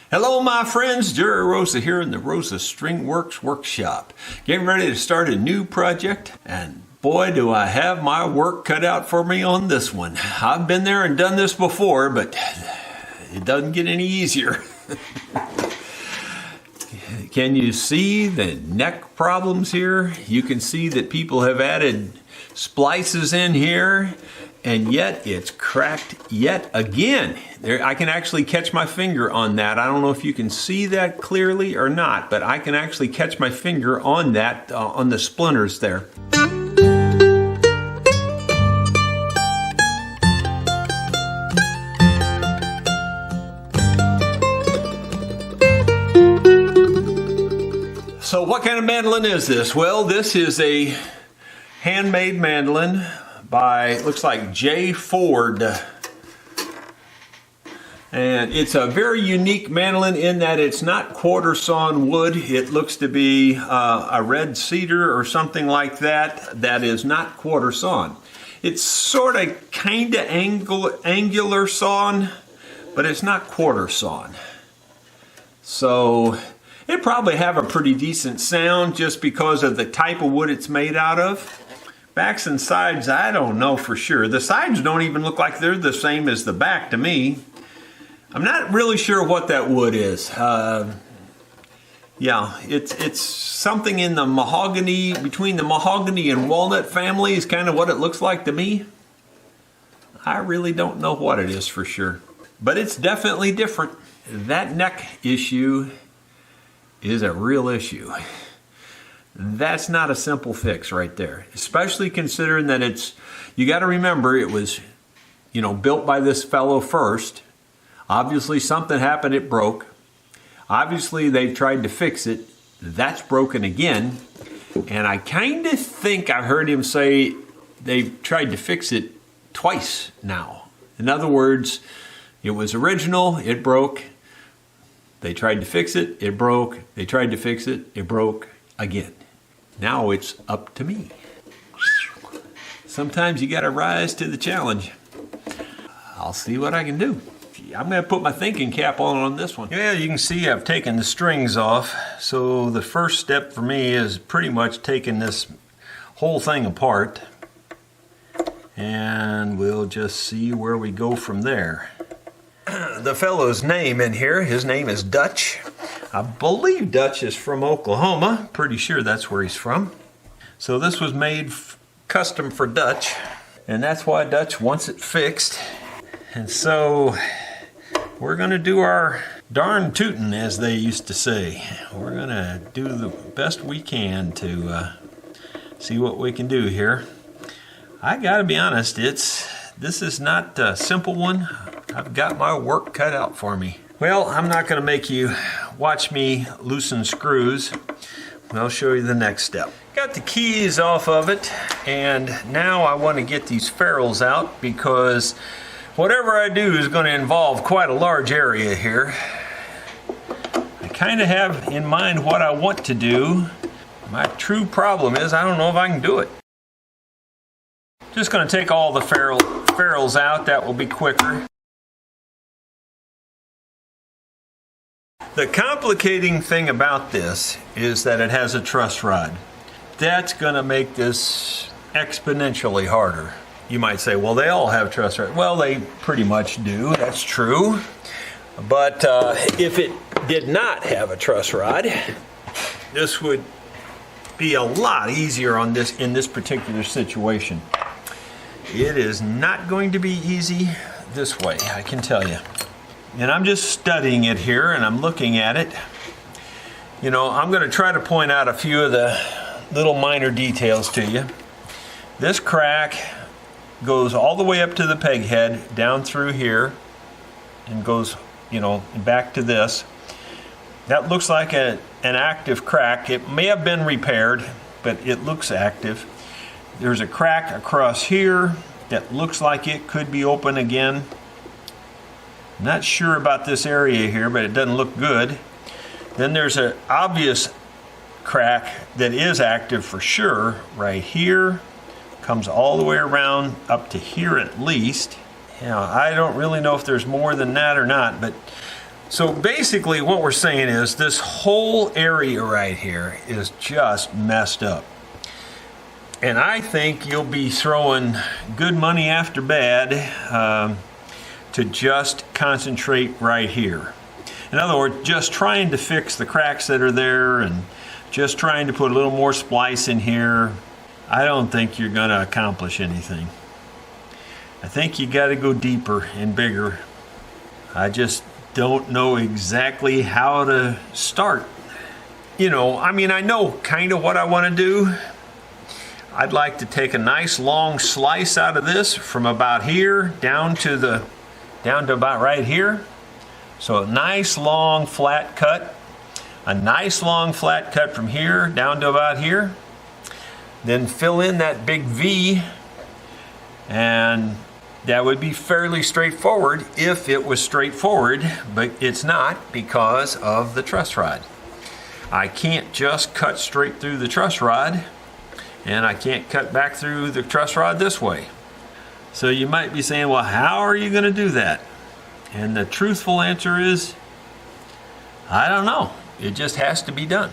Hello my friends, Jerry Rosa here in the Rosa String Works workshop. Getting ready to start a new project, and boy do I have my work cut out for me on this one. I've been there and done this before, but it doesn't get any easier. Can you see the neck problems here? You can see that people have added splices in here, and yet it's cracked yet again. There, I can actually catch my finger on that. I don't know if you can see that clearly or not, but I can actually catch my finger on that, on the splinters there. So what kind of mandolin is this? Well, this is a handmade mandolin by, looks like J. Ford. And it's a very unique mandolin in that it's not quarter sawn wood. It looks to be a red cedar or something like that. That is not quarter sawn. It's sort of kind of angular sawn, but it's not quarter sawn. So it probably have a pretty decent sound just because of the type of wood it's made out of. Backs and sides, I don't know for sure. The sides don't even look like they're the same as the back to me. I'm not really sure what that wood is. Yeah, it's something in the mahogany, between the mahogany and walnut family is kind of what it looks like to me. I really don't know what it is for sure, but it's definitely different. That neck issue is a real issue. That's not a simple fix right there, especially considering that it's, you got to remember it was, built by this fellow first. Obviously something happened, it broke. Obviously they've tried to fix it, that's broken again. And I kind of think I heard him say they've tried to fix it twice now. In other words, it was original, it broke. They tried to fix it, it broke. They tried to fix it, it broke again. Now it's up to me. Sometimes you gotta rise to the challenge. I'll see what I can do. I'm gonna put my thinking cap on this one. Yeah, you can see I've taken the strings off. So the first step for me is pretty much taking this whole thing apart. And we'll just see where we go from there. The fellow's name in here, his name is Dutch. I believe Dutch is from Oklahoma. Pretty sure that's where he's from. So this was made custom for Dutch, and that's why Dutch wants it fixed. And so we're gonna do our darn tootin', as they used to say. We're gonna do the best we can to see what we can do here. I gotta be honest, this is not a simple one. I've got my work cut out for me. Well, I'm not going to make you watch me loosen screws. I'll show you the next step. Got the keys off of it, and now I want to get these ferrules out because whatever I do is going to involve quite a large area here. I kind of have in mind what I want to do. My true problem is I don't know if I can do it. Just going to take all the ferrules out. That will be quicker. The complicating thing about this is that it has a truss rod. That's going to make this exponentially harder. You might say, well, they all have truss rods. Well, they pretty much do. That's true. But if it did not have a truss rod, this would be a lot easier on this in this particular situation. It is not going to be easy this way, I can tell you. And I'm just studying it here and I'm looking at it. I'm going to try to point out a few of the little minor details to you. This crack goes all the way up to the peg head, down through here, and goes, back to this. That looks like an active crack. It may have been repaired, but it looks active. There's a crack across here that looks like it could be open again. Not sure about this area here, but it doesn't look good. Then there's an obvious crack that is active for sure right here. Comes all the way around up to here at least. I don't really know if there's more than that or not, but So basically what we're saying is this whole area right here is just messed up. And I think you'll be throwing good money after bad to just concentrate right here. In other words, just trying to fix the cracks that are there and just trying to put a little more splice in here, I don't think you're going to accomplish anything. I think you got to go deeper and bigger. I just don't know exactly how to start. You know, I mean, I know kind of what I want to do. I'd like to take a nice long slice out of this from about here down to about right here. So a nice long flat cut. A nice long flat cut from here down to about here. Then fill in that big V, and that would be fairly straightforward if it was straightforward, but it's not because of the truss rod. I can't just cut straight through the truss rod, and I can't cut back through the truss rod this way. So you might be saying, well, how are you going to do that? And the truthful answer is, I don't know. It just has to be done.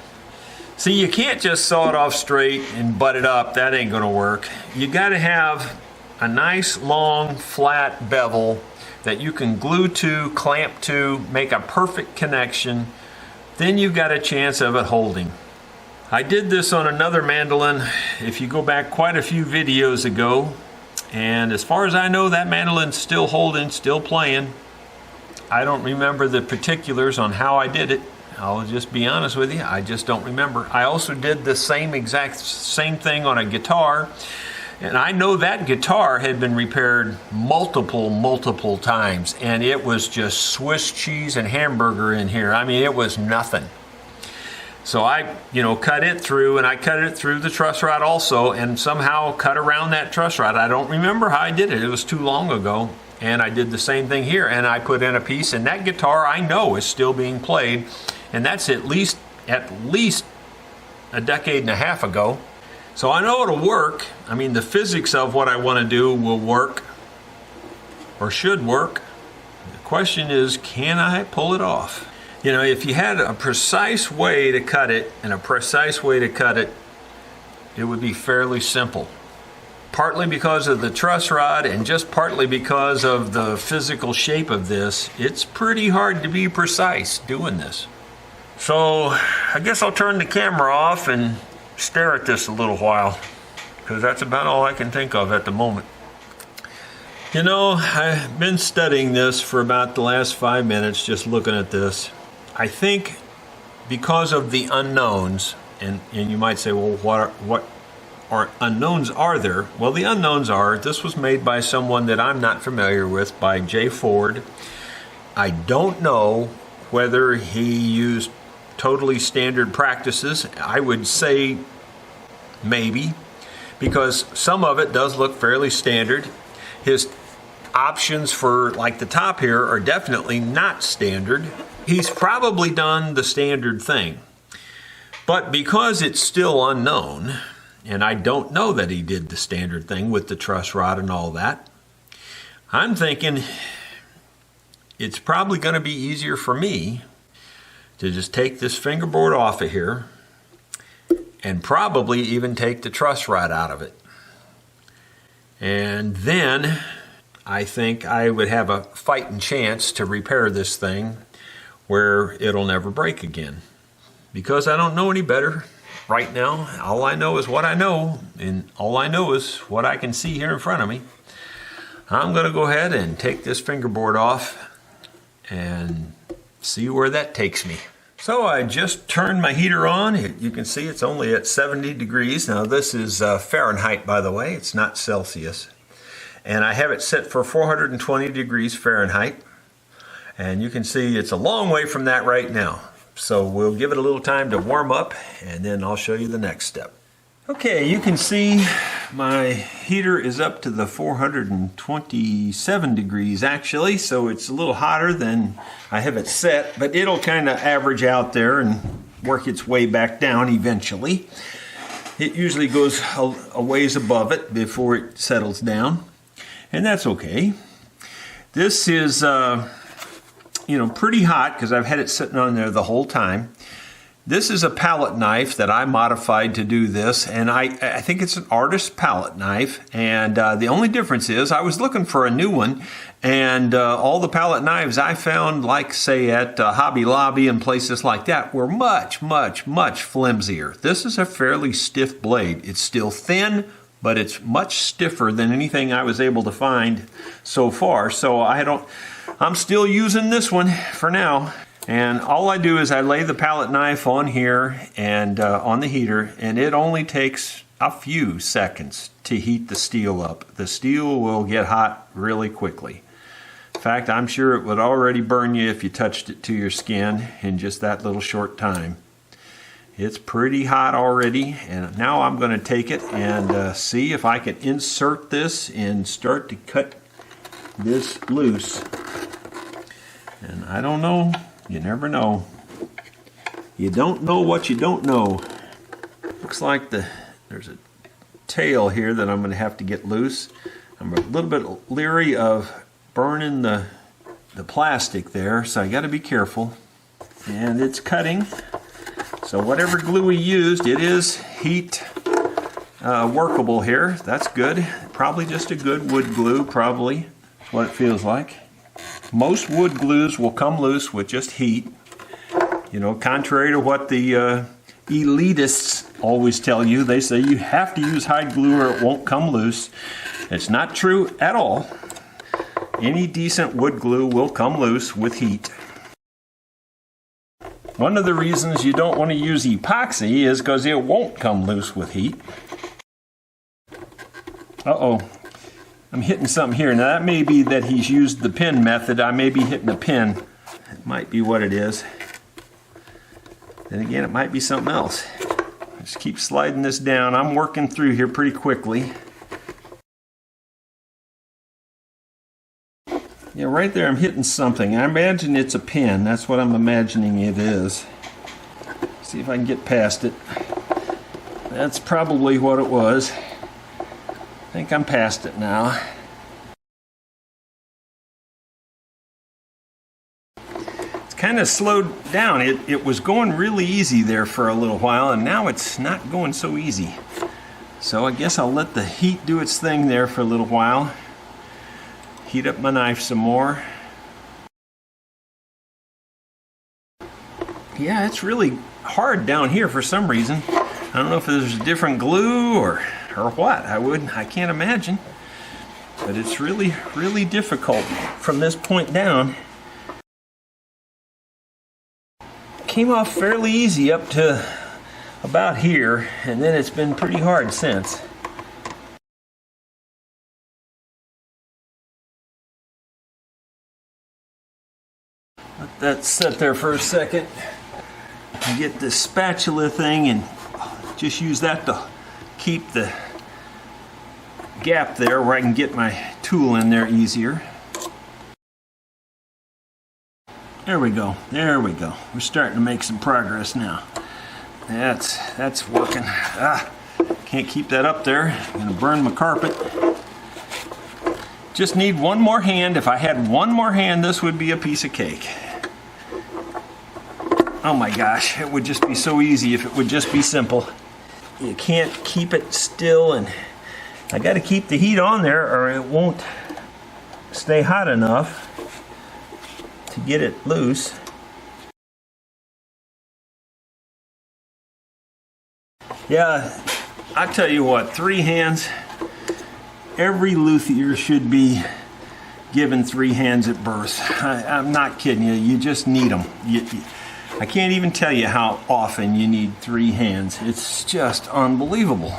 See, you can't just saw it off straight and butt it up. That ain't going to work. You got to have a nice long flat bevel that you can glue to, clamp to, make a perfect connection. Then you've got a chance of it holding. I did this on another mandolin if you go back quite a few videos ago, and as far as I know, that mandolin's still holding, still playing. I don't remember the particulars on how I did it. I'll just be honest with you, I just don't remember. I also did the same thing on a guitar, and I know that guitar had been repaired multiple times, and it was just Swiss cheese and hamburger in here. I mean, it was nothing. So I, cut it through, and I cut it through the truss rod also, and somehow cut around that truss rod. I don't remember how I did it. It was too long ago. And I did the same thing here, and I put in a piece, and that guitar I know is still being played, and that's at least a decade and a half ago. So I know it'll work. I mean, the physics of what I want to do will work, or should work. The question is, can I pull it off? If you had a precise way to cut it and a precise way to cut it, it would be fairly simple. Partly because of the truss rod and just partly because of the physical shape of this, it's pretty hard to be precise doing this. So I guess I'll turn the camera off and stare at this a little while, because that's about all I can think of at the moment. I've been studying this for about the last 5 minutes, just looking at this. I think because of the unknowns, and you might say, well, what unknowns are there? Well, the unknowns are, this was made by someone that I'm not familiar with, by J. Ford. I don't know whether he used totally standard practices. I would say maybe, because some of it does look fairly standard. His options for like the top here are definitely not standard. He's probably done the standard thing. But because it's still unknown, and I don't know that he did the standard thing with the truss rod and all that, I'm thinking it's probably going to be easier for me to just take this fingerboard off of here and probably even take the truss rod out of it. And then I think I would have a fighting chance to repair this thing where it'll never break again. Because I don't know any better. Right now, all I know is what I know, and all I know is what I can see here in front of me. I'm going to go ahead and take this fingerboard off and see where that takes me. So I just turned my heater on. You can see it's only at 70 degrees. Now this is Fahrenheit, by the way. It's not Celsius. And I have it set for 420 degrees Fahrenheit. And you can see it's a long way from that right now. So we'll give it a little time to warm up, and then I'll show you the next step. Okay, you can see my heater is up to the 427 degrees actually, so it's a little hotter than I have it set, but it'll kind of average out there and work its way back down eventually. It usually goes a ways above it before it settles down, and that's okay. This is pretty hot because I've had it sitting on there the whole time. This is a palette knife that I modified to do this, and I think it's an artist's palette knife, and the only difference is I was looking for a new one, and all the palette knives I found, like say at Hobby Lobby and places like that, were much, much, much flimsier. This is a fairly stiff blade. It's still thin, but it's much stiffer than anything I was able to find so far, so I'm still using this one for now. And all I do is I lay the palette knife on here and on the heater, and it only takes a few seconds to heat the steel up. The steel will get hot really quickly. In fact, I'm sure it would already burn you if you touched it to your skin in just that little short time. It's pretty hot already, and now I'm going to take it and see if I can insert this and start to cut this loose. And I don't know. You never know. You don't know what you don't know. Looks like there's a tail here that I'm going to have to get loose. I'm a little bit leery of burning the plastic there, so I got to be careful. And it's cutting. So whatever glue we used, it is heat workable here. That's good. Probably just a good wood glue, probably. That's what it feels like. Most wood glues will come loose with just heat. Contrary to what the elitists always tell you. They say you have to use hide glue or it won't come loose. It's not true at all. Any decent wood glue will come loose with heat. One of the reasons you don't want to use epoxy is because it won't come loose with heat. Uh-oh. I'm hitting something here. Now that may be that he's used the pin method. I may be hitting a pin. It might be what it is. Then again, it might be something else. Just keep sliding this down. I'm working through here pretty quickly. Yeah, right there I'm hitting something. I imagine it's a pin. That's what I'm imagining it is. See if I can get past it. That's probably what it was. I think I'm past it now. It's kind of slowed down. It was going really easy there for a little while, and now it's not going so easy. So I guess I'll let the heat do its thing there for a little while. Heat up my knife some more. Yeah, it's really hard down here for some reason. I don't know if there's a different glue or what. I can't imagine. But it's really, really difficult from this point down. Came off fairly easy up to about here, and then it's been pretty hard since. Let that sit there for a second. And get this spatula thing and just use that to keep the gap there where I can get my tool in there easier. There we go. There we go. We're starting to make some progress now. That's working. Can't keep that up there. I'm gonna burn my carpet. Just need one more hand. If I had one more hand, this would be a piece of cake. Oh my gosh, it would just be so easy if it would just be simple. You can't keep it still, and I got to keep the heat on there or it won't stay hot enough to get it loose. Yeah, I tell you what, 3 hands, every luthier should be given 3 hands at birth. I'm not kidding you, you just need them. I can't even tell you how often you need 3 hands. It's just unbelievable.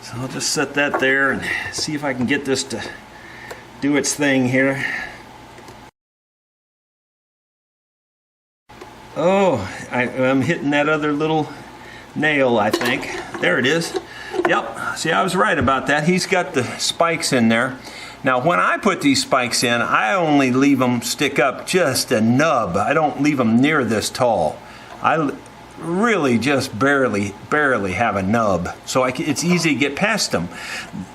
So I'll just set that there and see if I can get this to do its thing here. Oh, I'm hitting that other little nail, I think. There it is. Yep, see, I was right about that. He's got the spikes in there. Now, when I put these spikes in, I only leave them stick up just a nub. I don't leave them near this tall. I really just barely have a nub. So it's easy to get past them.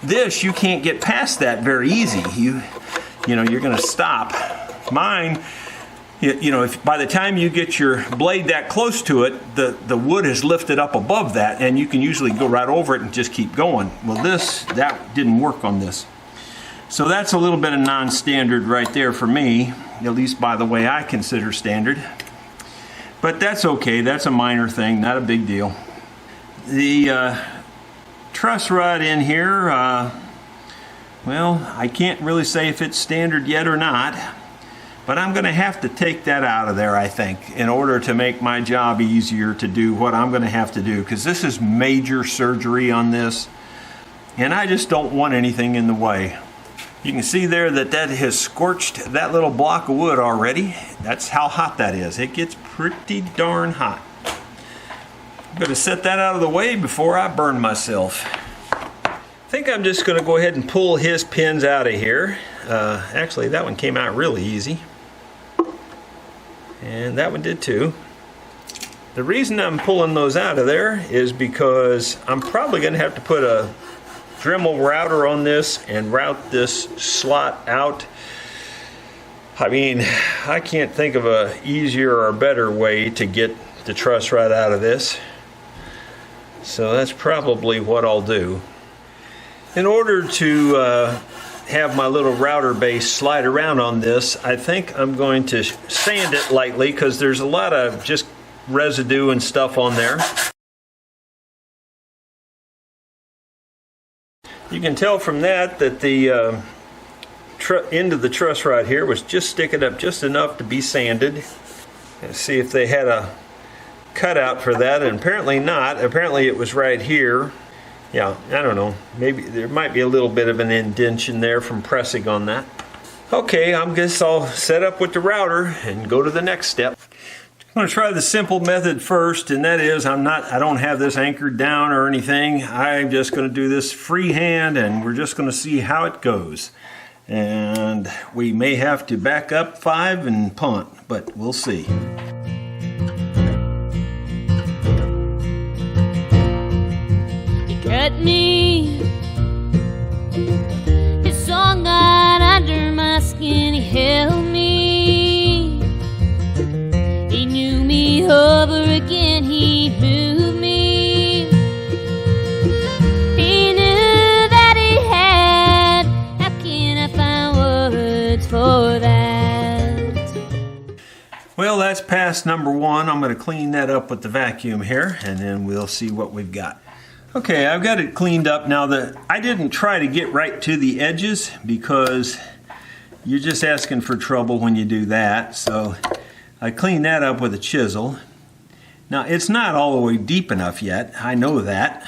This, you can't get past that very easy. You know, you're going to stop Mine, you know, if by the time you get your blade that close to it, the wood is lifted up above that, and you can usually go right over it and just keep going. Well, that didn't work on this. So that's a little bit of non-standard right there for me, at least by the way I consider standard. But that's okay, that's a minor thing, not a big deal. The truss rod in here, well, I can't really say if it's standard yet or not. But I'm going to have to take that out of there, I think, in order to make my job easier to do what I'm going to have to do, because this is major surgery on this, and I just don't want anything in the way. You can see there that has scorched that little block of wood already. That's how hot that is. It gets pretty darn hot. I'm going to set that out of the way before I burn myself. I think I'm just going to go ahead and pull his pins out of here. Actually, that one came out really easy. And that one did too. The reason I'm pulling those out of there is because I'm probably going to have to put a Dremel router on this and route this slot out. I mean, I can't think of a easier or better way to get the truss rod out of this. So that's probably what I'll do. In order to have my little router base slide around on this, I think I'm going to sand it lightly because there's a lot of just residue and stuff on there. You can tell from that the end of the truss rod here was just sticking up just enough to be sanded. Let's see if they had a cutout for that, and apparently not. Apparently it was right here. Yeah, I don't know. Maybe there might be a little bit of an indentation there from pressing on that. Okay, I guess I'll set up with the router and go to the next step. I'm going to try the simple method first, and that is I don't have this anchored down or anything. I'm just going to do this freehand, and we're just going to see how it goes. And we may have to back up 5 and punt, but we'll see. Cut me. His song got under my skin. He held me. He knew me over again. He moved me. He knew that he had. How can I find words for that? Well, that's pass number 1. I'm going to clean that up with the vacuum here, and then we'll see what we've got. Okay, I've got it cleaned up now. I didn't try to get right to the edges because you're just asking for trouble when you do that. So I cleaned that up with a chisel. Now it's not all the way deep enough yet. I know that.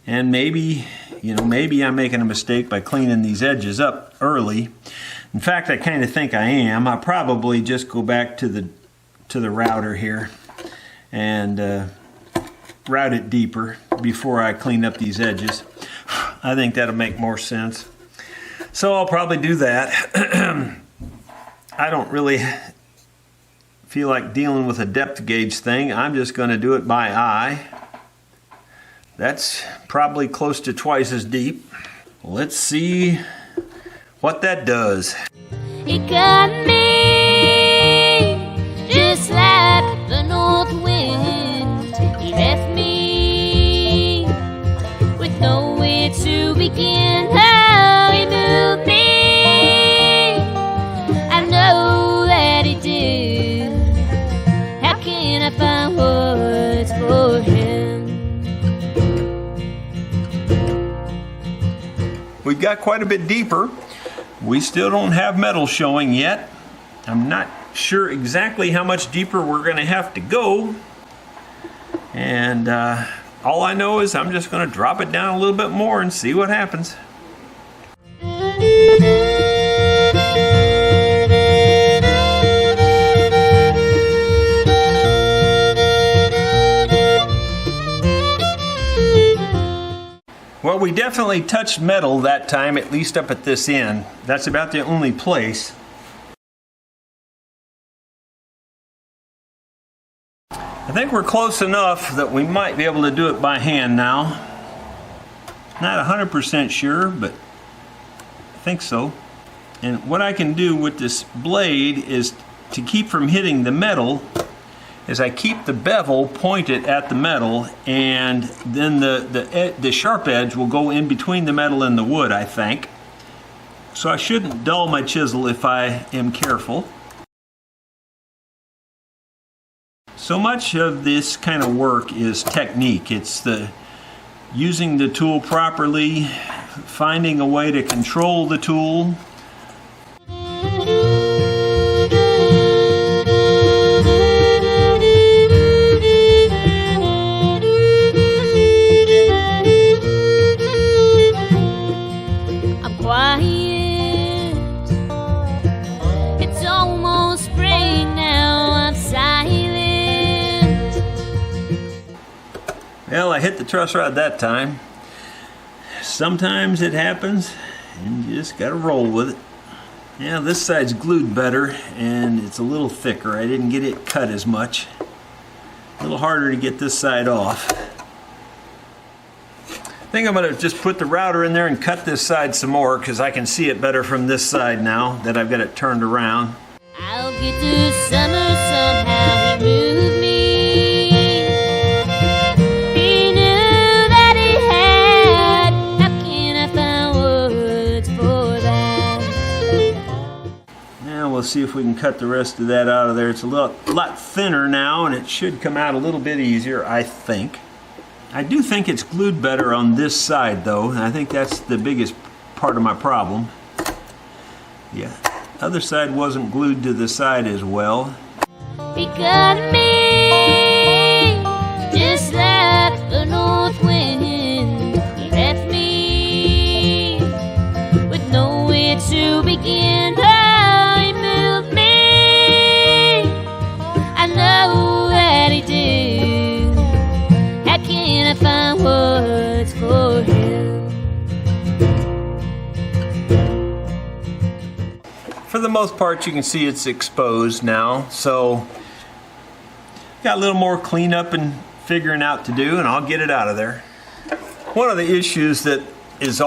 And maybe I'm making a mistake by cleaning these edges up early. In fact, I kind of think I am. I'll probably just go back to the router here and route it deeper before I clean up these edges. I think that'll make more sense. So I'll probably do that. I don't really feel like dealing with a depth gauge thing. I'm just going to do it by eye. That's probably close to twice as deep. Let's see what that does. He cut me just like the north wind. He left me with nowhere to begin. How he moved me, I know that he did. How can I find words for him? We've got quite a bit deeper. We still don't have metal showing yet. I'm not sure exactly how much deeper we're going to have to go. And all I know is I'm just going to drop it down a little bit more and see what happens. Well, we definitely touched metal that time, at least up at this end. That's about the only place. I think we're close enough that we might be able to do it by hand now. Not 100% sure, but I think so. And what I can do with this blade is to keep from hitting the metal is I keep the bevel pointed at the metal, and then the sharp edge will go in between the metal and the wood, I think. So I shouldn't dull my chisel if I am careful. So much of this kind of work is technique. It's the using the tool properly, finding a way to control the tool. I'm quiet. It's almost spring now. I'm silent. Well, I hit the truss rod that time. Sometimes it happens, and you just gotta roll with it. Yeah, this side's glued better, and it's a little thicker. I didn't get it cut as much. A little harder to get this side off. I think I'm gonna just put the router in there and cut this side some more, because I can see it better from this side now that I've got it turned around. I'll get to summer somehow. He moved me. He knew that he had. How can I find words for that? Now we'll see if we can cut the rest of that out of there. It's a lot thinner now, and it should come out a little bit easier, I think. I do think it's glued better on this side, though, and I think that's the biggest part of my problem. Yeah, other side wasn't glued to the side as well. He cut me just like the north wind. He left me with nowhere to begin. Oh, he moved me. I know that he did. How can I find words for him? For the most part, you can see it's exposed now, so got a little more cleanup and figuring out to do, and I'll get it out of there. One of the issues that is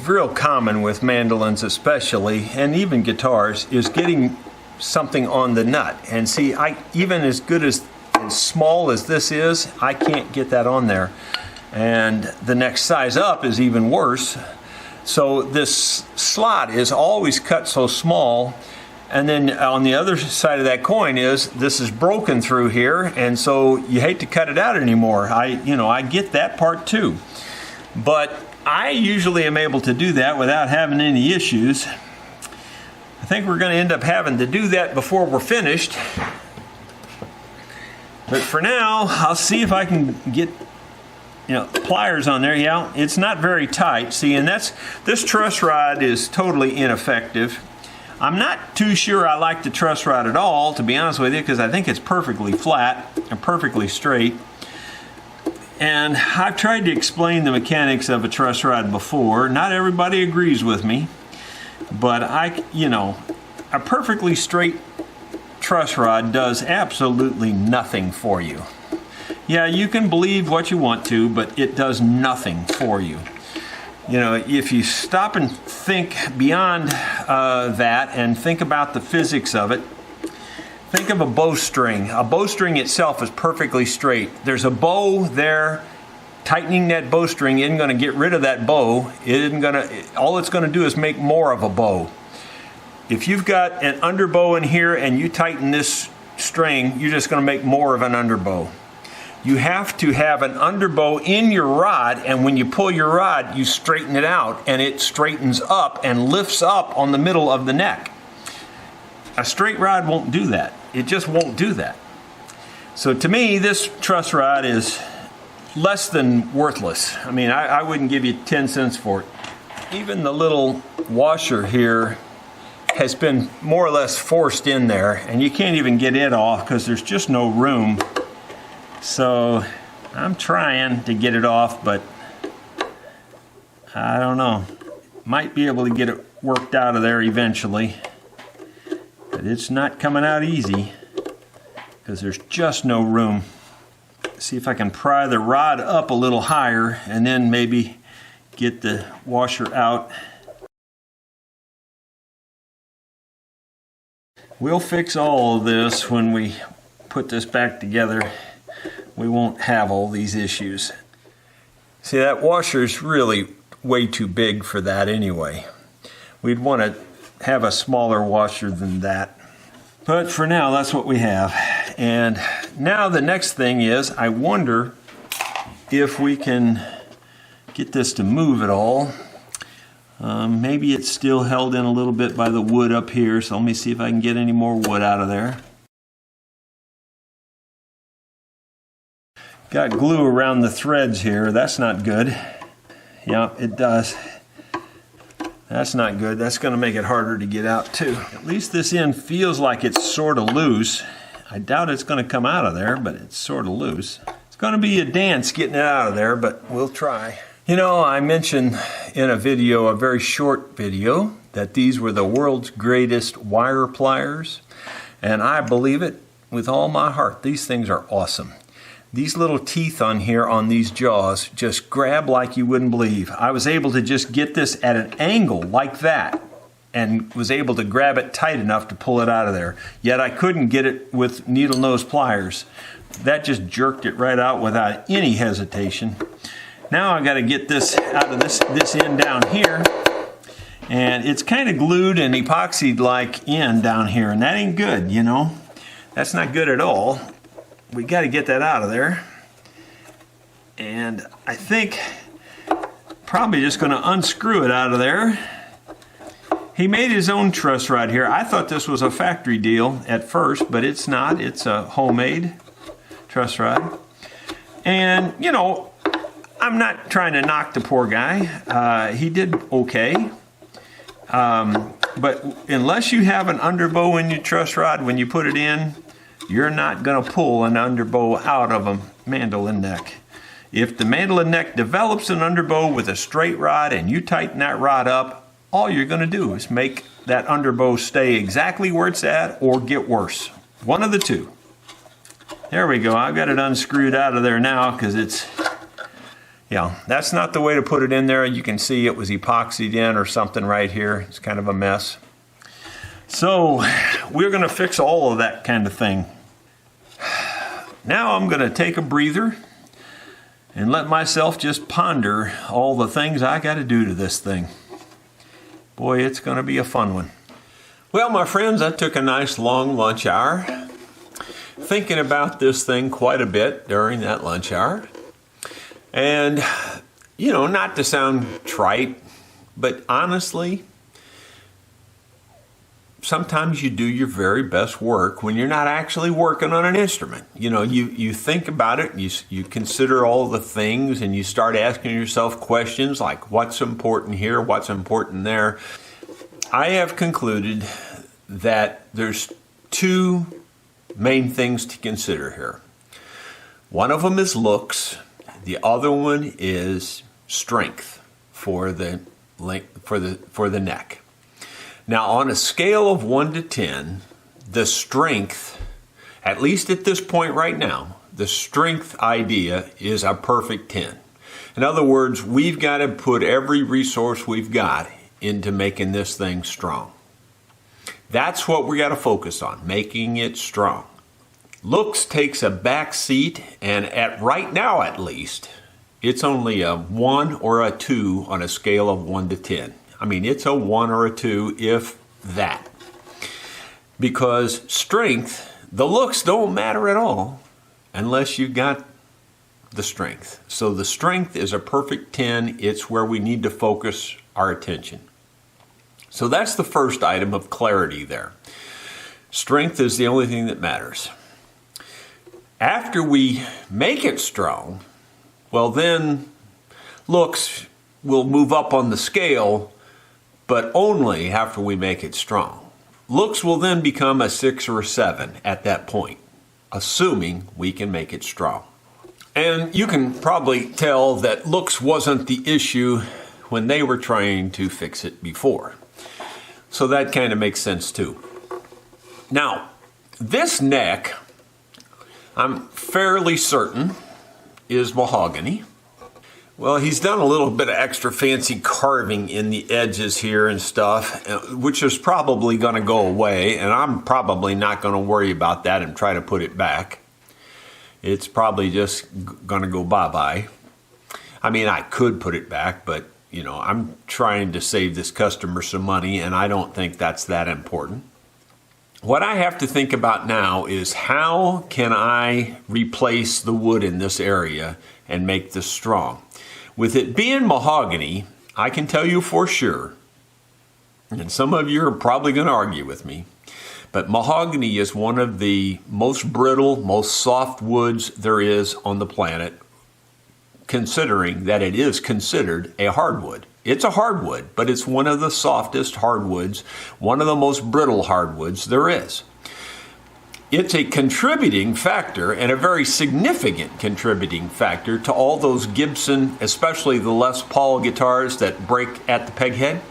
real common with mandolins especially, and even guitars, is getting something on the nut. And see, even as good as small as this is, I can't get that on there. And the next size up is even worse. So this slot is always cut so small, and then on the other side of that coin this is broken through here, and so you hate to cut it out anymore. I get that part too, but I usually am able to do that without having any issues. I think we're going to end up having to do that before we're finished, but for now I'll see if I can get pliers on there. Yeah, it's not very tight. See, and this truss rod is totally ineffective. I'm not too sure I like the truss rod at all, to be honest with you, because I think it's perfectly flat and perfectly straight. And I've tried to explain the mechanics of a truss rod before. Not everybody agrees with me, but a perfectly straight truss rod does absolutely nothing for you. Yeah, you can believe what you want to, but it does nothing for you. If you stop and think beyond that and think about the physics of it, think of a bowstring. A bowstring itself is perfectly straight. There's a bow there. Tightening that bowstring isn't going to get rid of that bow. All it's going to do is make more of a bow. If you've got an underbow in here and you tighten this string, you're just going to make more of an underbow. You have to have an underbow in your rod, and when you pull your rod, you straighten it out, and it straightens up and lifts up on the middle of the neck. A straight rod won't do that. It just won't do that. So to me, this truss rod is less than worthless. I mean, I wouldn't give you 10 cents for it. Even the little washer here has been more or less forced in there, and you can't even get it off because there's just no room. So I'm trying to get it off, but I don't know. Might be able to get it worked out of there eventually, but it's not coming out easy because there's just no room. See if I can pry the rod up a little higher and then maybe get the washer out. We'll fix all of this when we put this back together. We won't have all these issues. See, that washer's really way too big for that anyway. We'd want to have a smaller washer than that. But for now, that's what we have. And now the next thing is, I wonder if we can get this to move at all. Maybe it's still held in a little bit by the wood up here, so let me see if I can get any more wood out of there. Got glue around the threads here. That's not good. Yep, it does. That's not good. That's going to make it harder to get out too. At least this end feels like it's sort of loose. I doubt it's going to come out of there, but it's sort of loose. It's going to be a dance getting it out of there, but we'll try. You know, I mentioned in a video, a very short video, that these were the world's greatest wire pliers, and I believe it with all my heart. These things are awesome. These little teeth on here on these jaws just grab like you wouldn't believe. I was able to just get this at an angle like that and was able to grab it tight enough to pull it out of there. Yet I couldn't get it with needle nose pliers. That just jerked it right out without any hesitation. Now I got to get this out of this end down here, and it's kind of glued and epoxied like end down here, and that ain't good, you know. That's not good at all. We got to get that out of there, and I think probably just going to unscrew it out of there. He made his own truss rod here. I thought this was a factory deal at first, but it's not. It's a homemade truss rod, and you know, I'm not trying to knock the poor guy. He did okay. But unless you have an underbow in your truss rod when you put it in, you're not going to pull an underbow out of a mandolin neck. If the mandolin neck develops an underbow with a straight rod and you tighten that rod up, all you're going to do is make that underbow stay exactly where it's at or get worse. One of the two. There we go. I've got it unscrewed out of there now because it's... Yeah, that's not the way to put it in there. You can see it was epoxied in or something right here. It's kind of a mess. So we're going to fix all of that kind of thing. Now I'm going to take a breather and let myself just ponder all the things I got to do to this thing. Boy, it's going to be a fun one. Well, my friends, I took a nice long lunch hour, thinking about this thing quite a bit during that lunch hour. And, you know, not to sound trite, but honestly, sometimes you do your very best work when you're not actually working on an instrument. You know, you think about it, you consider all the things, and you start asking yourself questions like, what's important here, what's important there. I have concluded that there's two main things to consider here. One of them is looks. The other one is strength for the neck. Now, on a scale of 1 to 10, the strength, at least at this point right now, the strength idea is a perfect 10. In other words, we've got to put every resource we've got into making this thing strong. That's what we got to focus on, making it strong. Looks takes a back seat, and at right now at least, it's only a 1 or a 2 on a scale of 1 to 10. I mean, it's a 1 or a 2, if that. Because strength, the looks don't matter at all unless you got the strength. So the strength is a perfect 10. It's where we need to focus our attention. So that's the first item of clarity there. Strength is the only thing that matters. After we make it strong, well then looks will move up on the scale, but only after we make it strong. Looks will then become a 6 or a 7 at that point, assuming we can make it strong. And you can probably tell that looks wasn't the issue when they were trying to fix it before. So that kind of makes sense too. Now, this neck, I'm fairly certain, is mahogany, Well, he's done a little bit of extra fancy carving in the edges here and stuff, which is probably going to go away, and I'm probably not going to worry about that and try to put it back. It's probably just going to go bye-bye. I mean, I could put it back, but, you know, I'm trying to save this customer some money, and I don't think that's that important. What I have to think about now is how can I replace the wood in this area and make this strong? With it being mahogany, I can tell you for sure, and some of you are probably going to argue with me, but mahogany is one of the most brittle, most soft woods there is on the planet, considering that it is considered a hardwood. It's a hardwood, but it's one of the softest hardwoods, one of the most brittle hardwoods there is. It's a contributing factor, and a very significant contributing factor, to all those Gibson, especially the Les Paul guitars that break at the peghead.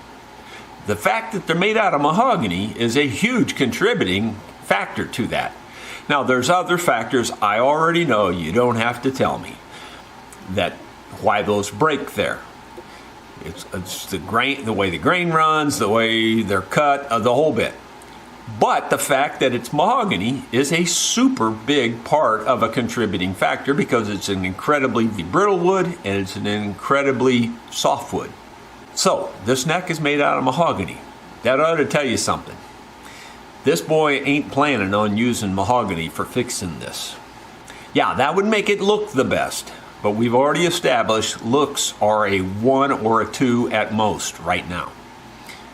The fact that they're made out of mahogany is a huge contributing factor to that. Now, there's other factors I already know, you don't have to tell me, that why those break there. It's the grain, the way the grain runs, the way they're cut, the whole bit. But the fact that it's mahogany is a super big part of a contributing factor, because it's an incredibly brittle wood and it's an incredibly soft wood. So this neck is made out of mahogany. That ought to tell you something. This boy ain't planning on using mahogany for fixing this. Yeah, that would make it look the best, but we've already established looks are a 1 or a 2 at most right now.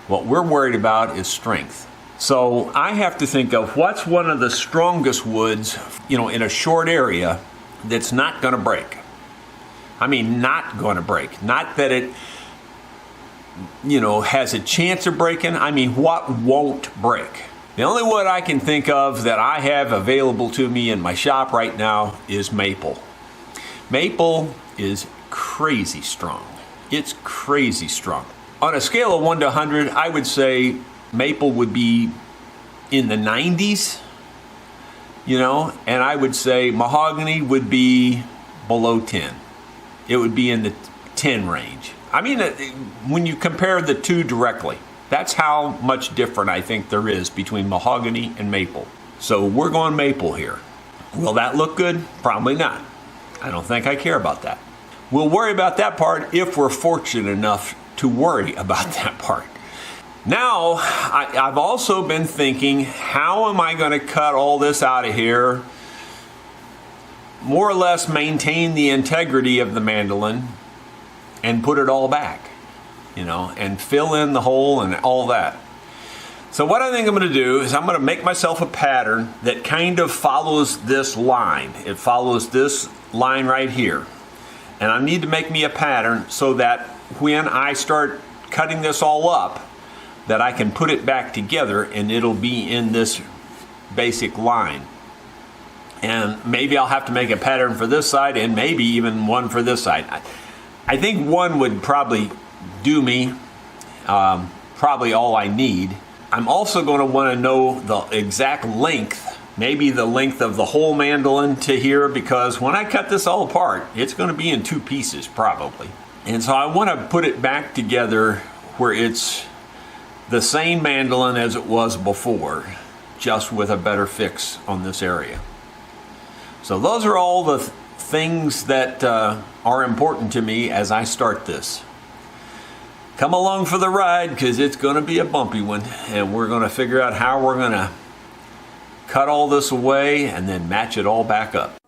What we're worried about is strength. So I have to think of what's one of the strongest woods, you know, in a short area that's not going to break. I mean, not going to break. Not that it, you know, has a chance of breaking. I mean, what won't break? The only wood I can think of that I have available to me in my shop right now is maple. Maple is crazy strong. It's crazy strong. On a scale of 1 to 100, I would say maple would be in the 90s, you know, and I would say mahogany would be below 10. It would be in the 10 range. I mean, when you compare the two directly, that's how much different I think there is between mahogany and maple. So we're going maple here. Will that look good? Probably not. I don't think I care about that. We'll worry about that part if we're fortunate enough to worry about that part. Now, I've also been thinking, how am I going to cut all this out of here, more or less maintain the integrity of the mandolin, and put it all back, you know, and fill in the hole and all that. So what I think I'm going to do is I'm going to make myself a pattern that kind of follows this line. It follows this line right here. And I need to make me a pattern so that when I start cutting this all up, that I can put it back together and it'll be in this basic line. And maybe I'll have to make a pattern for this side and maybe even one for this side. I think one would probably do me, probably all I need. I'm also going to want to know the exact length, maybe the length of the whole mandolin to here, because when I cut this all apart, it's going to be in 2 pieces probably. And so I want to put it back together where it's the same mandolin as it was before, just with a better fix on this area. So those are all the things that are important to me as I start this. Come along for the ride, because it's going to be a bumpy one, and we're going to figure out how we're going to cut all this away and then match it all back up.